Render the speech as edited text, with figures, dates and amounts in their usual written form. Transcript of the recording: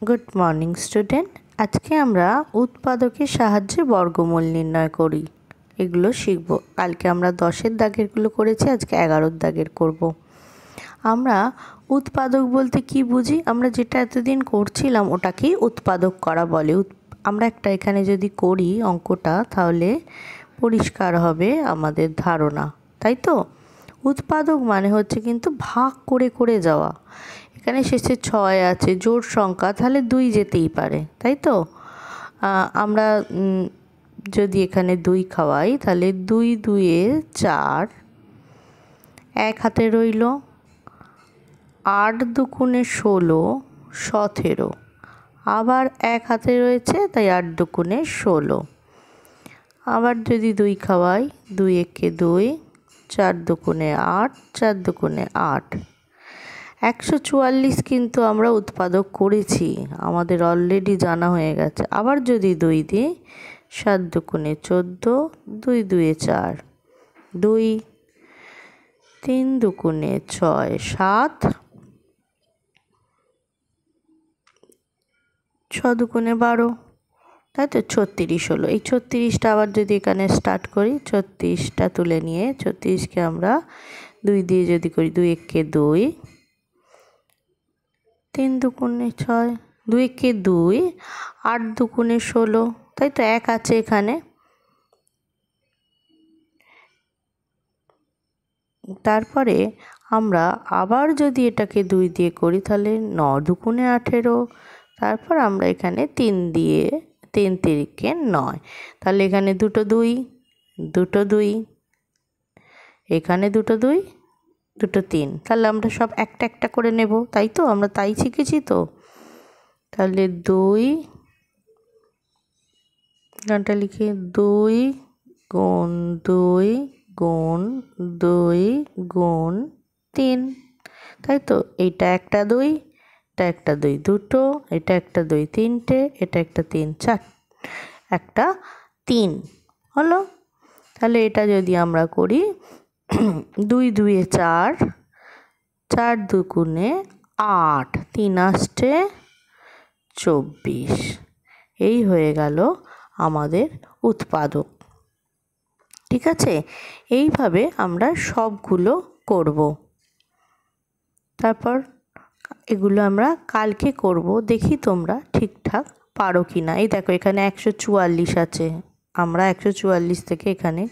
Good morning student. আজকে আমরা উৎপাদকের সাহায্যে বর্গমূল নির্ণয় করি, এগুলো শিখব। কালকে আমরা 10-এর দাগেরগুলো করেছি, আজকে 11-র দাগের করব। আমরা উৎপাদক বলতে কি বুঝি? আমরা যেটা এতদিন করছিলাম ওটাকেই উৎপাদক করা বলে। আমরা একটা এখানে যদি করি অঙ্কটা, তাহলে পরিষ্কার হবে আমাদের ধারণা, তাই তো? উৎপাদক মানে হচ্ছে কিন্তু ভাগ করে করে যাওয়া। এখানে শেষে 6 আছে, জোড় সংখ্যা, তাহলে 2 যেতেই পারে, তাই তো? আমরা যদি এখানে 2 খাওয়াই, তাহলে 2 2-এ 4, এক হাতে রইল। 8 2-গুণে 16, 17। আবার এক হাতে রয়েছে, তাই 8 2-গুণে 16। আবার যদি 2 খাওয়াই, 2 একে 2, 4 2-গুণে 8, 4 2-গুণে 8। 144 কিন্তু আমরা উৎপাদক করেছি, আমাদের অলরেডি জানা হয়ে গেছে। আবার যদি 2 দিই, 7 2-গুণে 14, 2 2-এ 4, 2, 3 2-গুণে 6 7, 6 2-গুণে 12, তাই তো? 36 হলো। এই 36টা আবার যদি এখানে স্টার্ট করি, 36টা তুলে নিয়ে 36কে আমরা 2 দিয়ে যদি করি, 2 একে 2, 3 2-গুণে 6, 2 একে 2, 8 2-গুণে 16, তাই তো? এক আছে এখানে। তারপরে আমরা আবার যদি এটাকে 2 দিয়ে করি, তাহলে 9 2-গুণে 18। তারপর আমরা এখানে 3 দিয়ে, 3 3-কে 9, তাহলে এখানে 2 2, 2 2, এখানে 2 2, 2 3। তাহলে আমরা সব একটা একটা করে নেব, তাই তো? আমরা তাই শিখেছি তো। তাহলে 2, গানটা লিখে, 2 গুণ 2 গুণ 2 গুণ 3, তাই তো? এইটা একটা 2, এটা একটা 2 দুটো, এটা একটা 2 তিনটে, এটা একটা 3 4, একটা 3 হলো। তাহলে এটা যদি আমরা করি, 2 2-এ 4, 4 2-গুণে 8, 3 আসছে 24। এই হয়ে গেল আমাদের উৎপাদক। ঠিক আছে? এইভাবে আমরা সবগুলো করব। তারপর এগুলো আমরা কালকে করব, দেখি তোমরা ঠিকঠাক পারো কি না। এই দেখো, এখানে 144 আছে, আমরা 144 থেকে এখানে